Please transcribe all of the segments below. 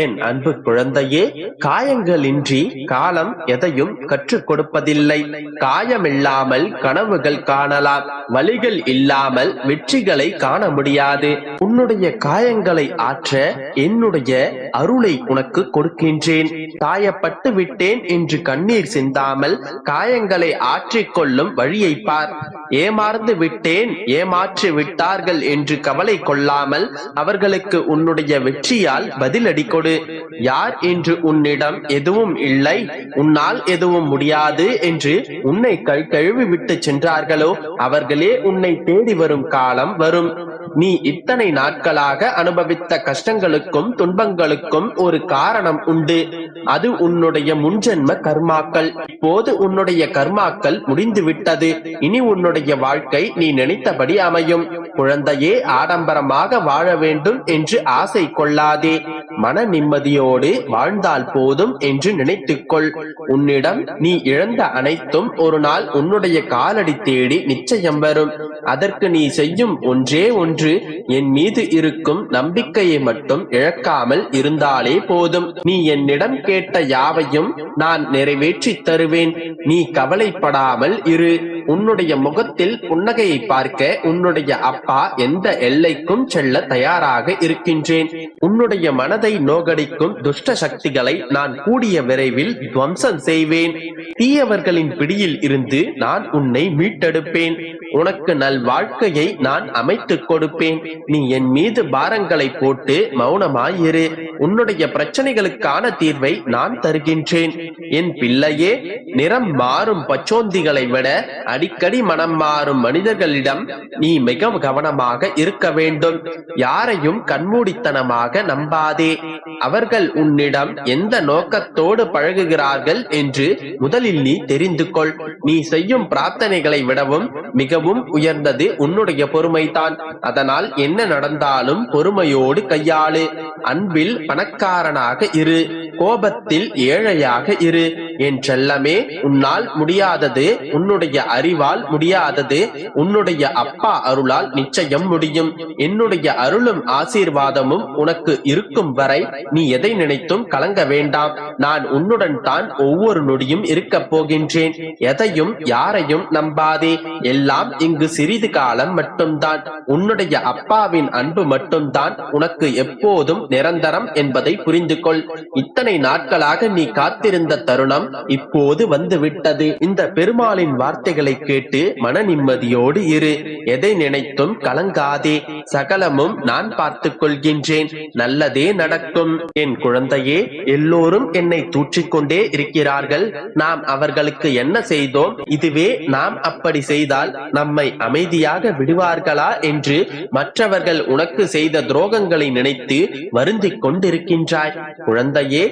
என் அன்பு குழந்தையே, காயங்களின்றி காலம் எதையும் கற்றுக் கொடுப்பதில்லை. காயமில்லாமல் கனவுகள் காணலாம், வலிகள் இல்லாமல் வெற்றிகளை காண முடியாது. உன்னுடைய காயங்களை ஆற்ற என்னுடைய அருளை உனக்கு கொடுக்கின்றேன். காயப்பட்டு விட்டேன் என்று கண்ணீர் சிந்தாமல் காயங்களை ஆற்றிக்கொள்ளும் வழியை பார். ஏமாந்து விட்டேன், ஏமாற்றி விட்டார்கள் என்று கவலை கொள்ளாமல் அவர்களுக்கு உன்னுடைய வெற்றியால் பதிலடி கொடு. யார் என்று உன்னிடம் எதுவும் இல்லை, உன்னால் எதுவும் முடியாது என்று உன்னை கழுவி விட்டு சென்றார்களோ அவர்களே உன்னை தேடி வரும் காலம் வரும். நீ இத்தனை நாட்களாக அனுபவித்த கஷ்டங்களுக்கும் துன்பங்களுக்கும் ஒரு காரணம் உண்டு. அது உன்னுடைய முன்ஜென்ம கர்மாக்கள். இப்போது உன்னுடைய கர்மாக்கள் முடிந்து விட்டது. இனி உன்னுடைய வாழ்க்கை நீ நினைத்தபடி அமையும். குழந்தையே, ஆடம்பரமாக வாழ வேண்டும் என்று ஆசை கொள்ளாதே. மன நிம்மதியோடு வாழ்ந்தால் போதும் என்று நினைத்துக்கொள். உன்னிடம் நீ இழந்த அனைத்தும் ஒரு நாள் உன்னுடைய காலடி தேடி நிச்சயம் வரும். அதற்கு நீ செய்யும் ஒன்றே ஒன்று, என் மீது இருக்கும் நம்பிக்கையை மட்டும் இழக்காமல் இருந்தாலே போதும். நீ என்னிடம் கேட்ட யாவையும் நான் நிறைவேற்றி தருவேன். நீ கவலைப்படாமல் இரு. உன்னுடைய முகத்தில் புன்னகையை பார்க்க உன்னுடைய அப்பா எந்த எல்லைக்கும் செல்ல தயாராக இருக்கின்றேன். உன்னுடைய மனதை நோகடிக்கும் துஷ்ட சக்திகளை நான் கூடிய விரைவில் துவம்சம் செய்வேன். தீயவர்களின் பிடியில் இருந்து நான் உன்னை மீட்டெடுப்பேன். உனக்கு நல் வாழ்க்கையை நான் அமைத்துக் கொடுப்பேன். நீ என் மீது பாரங்களை போட்டு மௌனமாயிரு. உன்னுடைய பிரச்சனைகளுக்கான தீர்வை நான் தருகின்றேன். என் பிள்ளையே, நிறம் மாறும் பச்சோந்திகளை விட அடிக்கடி மனம் மாறும் மனிதர்களிடம் நீ மிக கவனமாக இருக்க வேண்டும். யாரையும் கண்மூடித்தனமாக நம்பாதே. அவர்கள் உன்னிடம் எந்த நோக்கத்தோடு பழகுகிறார்கள் என்று முதலில் நீ தெரிந்து கொள். நீ செய்யும் பிரார்த்தனைகளை விடவும் மிகவும் உயர்ந்தது உன்னுடைய பொறுமைதான். அதனால் என்ன நடந்தாலும் பொறுமையோடு கையாளு. அன்பில் பணக்காரனாக இரு, கோபத்தில் ஏழையாக இரு. என் செல்லமே, உன்னால் முடியாதது, உன்னுடைய அறிவால் முடியாதது உன்னுடைய அப்பா அருளால் நிச்சயம் முடியும். என்னுடைய அருளும் ஆசீர்வாதமும் உனக்கு இருக்கும் வரை நீ எதை நினைத்தும் கலங்க வேண்டாம். நான் உன்னுடன் தான் ஒவ்வொரு நொடியும் இருக்க போகின்றேன். எதையும் யாரையும் நம்பாதே. எல்லாம் இங்கு சிறிது காலம் மட்டும்தான். உன்னுடைய அப்பாவின் அன்பு மட்டும்தான் உனக்கு எப்போதும் நிரந்தரம் என்பதை புரிந்து கொள். இத்தனை நாட்களாக நீ காத்திருந்த தருணம் இப்போது வந்து விட்டது. இந்த பெருமாளின் வார்த்தைகளை கேட்டு மன நிம்மதியோடு இரு. எதை நினைத்தும் கலங்காதே. சகலமும் நான் பார்த்துக் கொள்கின்றேன். நல்லதே நடக்கும். என் குழந்தையே, எல்லோரும் என்னை தூற்றிக்கொண்டே இருக்கிறார்கள். நாம் அவர்களுக்கு என்ன செய்தோம்? இதுவே நாம் அப்படி செய்தால் நம்மை அமைதியாக விடுவார்களா என்று மற்றவர்கள் உனக்கு செய்த துரோகங்களை நினைத்து வருந்திக் கொண்டிருக்கின்றாய். குழந்தையே,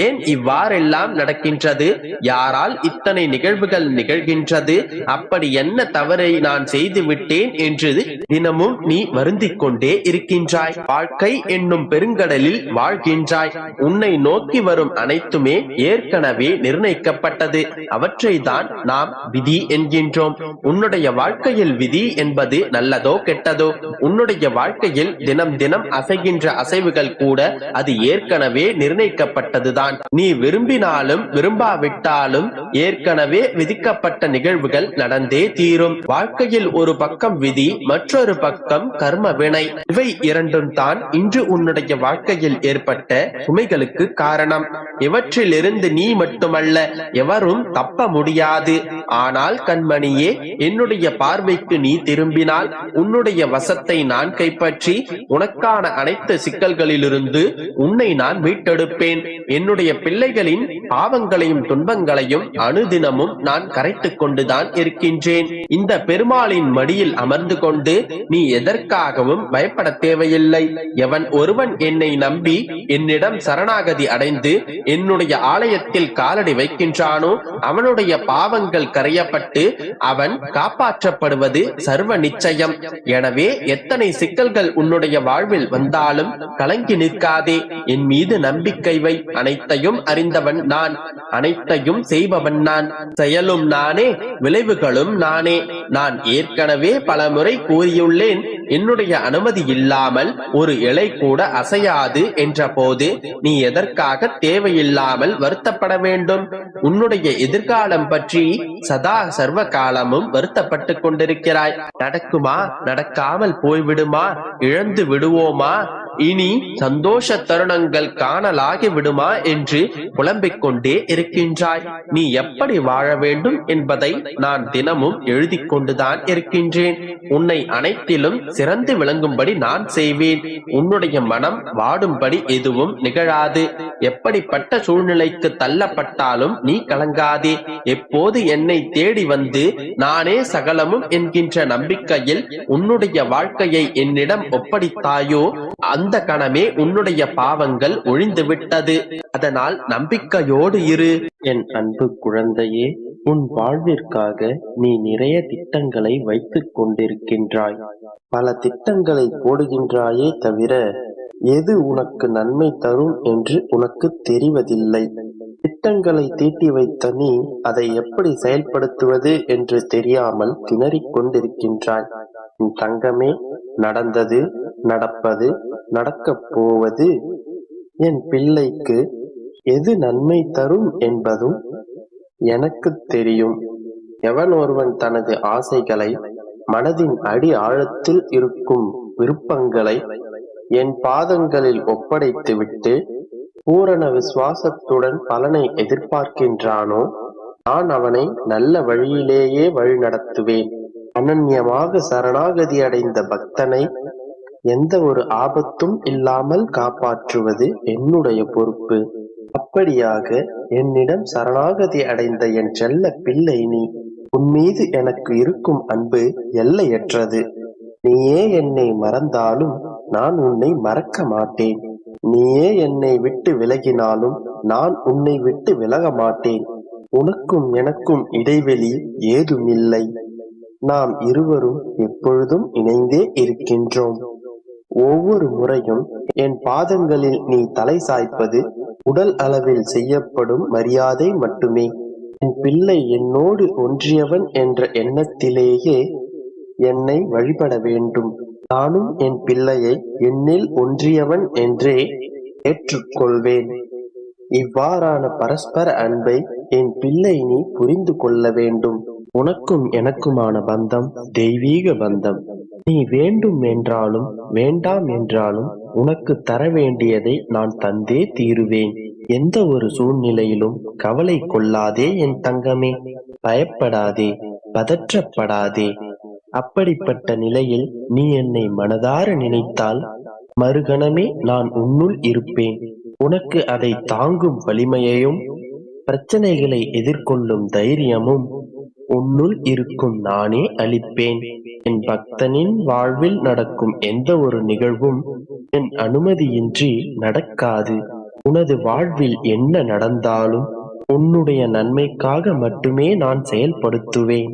ஏன் இவ்வாறெல்லாம் நடக்கின்றது? யாரால் இத்தனை நிகழ்வுகள் நிகழ்கின்றது? அப்படி என்ன தவறை நான் செய்து விட்டேன் என்று தினமும் நீ வருந்திக் கொண்டே இருக்கின்றாய். வாழ்க்கை என்னும் பெருங்கடலில் வாழ்கின்றாய். உன்னை நோக்கி வரும் அனைத்துமே ஏற்கனவே நிர்ணயிக்கப்பட்டது. அவற்றை தான் நாம் விதி என்கின்றோம். உன்னுடைய வாழ்க்கையில் விதி என்பது நல்லதோ கெட்டதோ, உன்னுடைய வாழ்க்கையில் தினம் தினம் அசைகின்ற அசைவுகள் கூட அது ஏற்கனவே நிர்ணயிக்கப்பட்டதுதான். நீ விரும்பினாலும் விரும்பாவிட்டாலும் ஏற்கனவே விதிக்கப்பட்ட நிகழ்வுகள் நடந்தே தீரும். வாழ்க்கையில் ஒரு பக்கம் விதி, மற்றொரு பக்கம் கர்ம வினை. இவை இரண்டும் தான் இன்று உன்னுடைய வாழ்க்கையில் ஏற்பட்ட சுமைகளுக்கு காரணம். இவற்றிலிருந்து நீ மட்டுமல்ல, எவரும் தப்ப முடியாது. ஆனால் கண்மணியே, என்னுடைய பார்வைக்கு நீ திரும்பினால் உன்னுடைய வசத்தை நான் கைப்பற்றி உனக்கான அனைத்து சிக்கல்களிலிருந்து உன்னை நான் மீட்டெடுப்பேன். என்னுடைய பிள்ளைகளின் பாவங்களையும் துன்பங்களையும் அனுதினமும் நான் கரைத்துக் கொண்டுதான் இருக்கின்றேன். இந்த பெருமாளின் மடியில் அமர்ந்து கொண்டு நீ எதற்காகவும் பயப்பட தேவையில்லை. எவன் ஒருவன் என்னை நம்பி என்னிடம் சரணாகதி அடைந்து என்னுடைய ஆலயத்தில் காலடி வைக்கின்றானோ அவனுடைய பாவங்கள் கரையப்பட்டு அவன் காப்பாற்றப்படுவது சர்வ நிச்சயம். எனவே எத்தனை சிக்கல்கள் உன்னுடைய வாழ்வில் வந்தாலும் கலங்கி நிற்காதே. என் மீது நம்பிக்கை வை. அனைத்தையும் அறிந்தவன் நான். அனைத்தையும் செய்பவன் நான். செயலும் நானே, விளைவுகளும் நானே. நான் ஏற்கனவே பலமுறை கூறியுள்ளேன், என்னுடைய அனுமதி இல்லாமல் ஒரு இலை கூட அசையாது என்ற போது நீ எதற்காக தேவையில்லாமல் வருத்தப்பட வேண்டும்? உன்னுடைய எதிர்காலம் பற்றி சதா சர்வ காலமும் வருத்தப்பட்டு கொண்டிருக்கிறாய். நடக்குமா, நடக்காமல் போய்விடுமா, இழந்து விடுவோமா, இனி சந்தோஷ தருணங்கள் காணலாகி விடுமா என்று புலம்பிக் கொண்டே இருக்கின்றாய். நீ எப்படி வாழ வேண்டும் என்பதை நான் தினமும் எழுதி கொண்டுதான் இருக்கின்றேன். உன்னை அனைத்திலும் சிறந்து விளங்கும்படி நான் செய்வேன். உன்னுடைய மனம் வாடும்படி எதுவும் நிகழாது. எப்படிப்பட்ட சூழ்நிலைக்கு தள்ளப்பட்டாலும் நீ கலங்காதே. எப்போது என்னை தேடி வந்து நானே சகலமும் என்கின்ற நம்பிக்கையில் உன்னுடைய வாழ்க்கையை என்னிடம் ஒப்படைத்தாயோ அந்த கணமே உன்னுடைய பாவங்கள் ஒழிந்து விட்டது. அதனால் நம்பிக்கையோடு இரு. என் அன்பு குழந்தையே, உன் வாழ்விற்காக நீ நிறைய திட்டங்களை வைத்துக் கொண்டிருக்கின்றாய். பல திட்டங்களை போடுகின்றாயே தவிர எது உனக்கு நன்மை தரும் என்று உனக்கு தெரிவதில்லை. திட்டங்களை தீட்டி வைத்த நீ அதை எப்படி செயல்படுத்துவது என்று தெரியாமல் திணறிக் கொண்டிருக்கின்றாய். உன் தங்கமே, நடந்தது, நடப்பது, நடக்கப் போவது என் பிள்ளைக்கு எது நன்மை தரும் என்பதும் எனக்கு தெரியும். எவன் ஒருவன் தனது ஆசைகளை, மனதின் அடி ஆழத்தில் இருக்கும் விருப்பங்களை என் பாதங்களில் ஒப்படைத்துவிட்டு பூரண விசுவாசத்துடன் பலனை எதிர்பார்க்கின்றானோ, நான் அவனை நல்ல வழியிலேயே வழிநடத்துவேன். அனன்யமாக சரணாகதி அடைந்த பக்தனை எந்த ஒரு ஆபத்தும் இல்லாமல் காப்பாற்றுவது என்னுடைய பொறுப்பு. அப்படியாக என்னிடம் சரணாகதி அடைந்த என் செல்ல பிள்ளை நீ. உன் மீது எனக்கு இருக்கும் அன்பு எல்லையற்றது. நீயே என்னை மறந்தாலும் நான் உன்னை மறக்க மாட்டேன். நீயே என்னை விட்டு விலகினாலும் நான் உன்னை விட்டு விலக மாட்டேன். உனக்கும் எனக்கும் இடைவெளி ஏதுமில்லை. நாம் இருவரும் எப்பொழுதும் இணைந்தே இருக்கின்றோம். ஒவ்வொரு முறையும் என் பாதங்களில் நீ தலை சாய்ப்பது உடல் அளவில் செய்யப்படும் மரியாதை மட்டுமே. என் பிள்ளை என்னோடு ஒன்றியவன் என்ற எண்ணத்திலேயே என்னை வழிபட வேண்டும். நானும் என் பிள்ளையை என்னில் ஒன்றியவன் என்றே ஏற்றுக்கொள்வேன். இவ்வாறான பரஸ்பர அன்பை என் பிள்ளை நீ புரிந்து கொள்ள வேண்டும். உனக்கும் எனக்குமான பந்தம் தெய்வீக பந்தம். நீ வேண்டும் என்றாலும் வேண்டாம் என்றாலும் உனக்கு தர வேண்டியதை நான் தந்தே தீருவேன். எந்த ஒரு சூழ்நிலையிலும் கவலை கொள்ளாதே என் தங்கமே. பயப்படாதே, பதற்றப்படாதே. அப்படிப்பட்ட நிலையில் நீ என்னை மனதார நினைத்தால் மறுகணமே நான் உன்னுள் இருப்பேன். உனக்கு அதை தாங்கும் வலிமையையும் பிரச்சனைகளை எதிர்கொள்ளும் தைரியமும் உன்னுள் இருக்கும் நானே அளிப்பேன். என் பக்தனின் வாழ்வில் நடக்கும் எந்த ஒரு நிகழ்வும் என் அனுமதியின்றி நடக்காது. உனது வாழ்வில் என்ன நடந்தாலும் உன்னுடைய நன்மைக்காக மட்டுமே நான் செயல்படுத்துவேன்.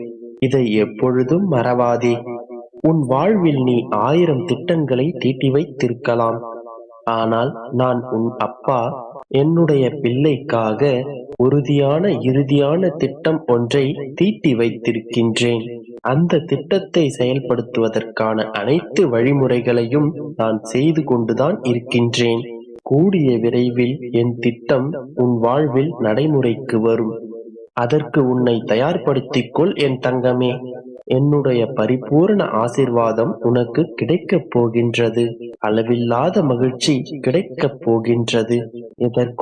இதை எப்பொழுதும் மறவாதே. உன் வாழ்வில் நீ 1000 திட்டங்களை தீட்டி வைத்திருக்கலாம். ஆனால் நான் உன் அப்பா என்னுடைய பிள்ளைக்காக உறுதியான இறுதியான திட்டம் ஒன்றை தீட்டி வைத்திருக்கின்றேன். அந்த திட்டத்தை செயல்படுத்துவதற்கான அனைத்து வழிமுறைகளையும் நான் செய்து கொண்டுதான் இருக்கின்றேன். கூடிய விரைவில் என் திட்டம் உன் வாழ்வில் நடைமுறைக்கு வரும். அதற்கு உன்னை தயார்படுத்திக் கொள் என் தங்கமே. என்னுடைய பரிபூர்ண ஆசீர்வாதம் உனக்கு கிடைக்கப் போகின்றது. அளவில்லாத மகிழ்ச்சி கிடைக்கப் போகின்றது. இதற்கு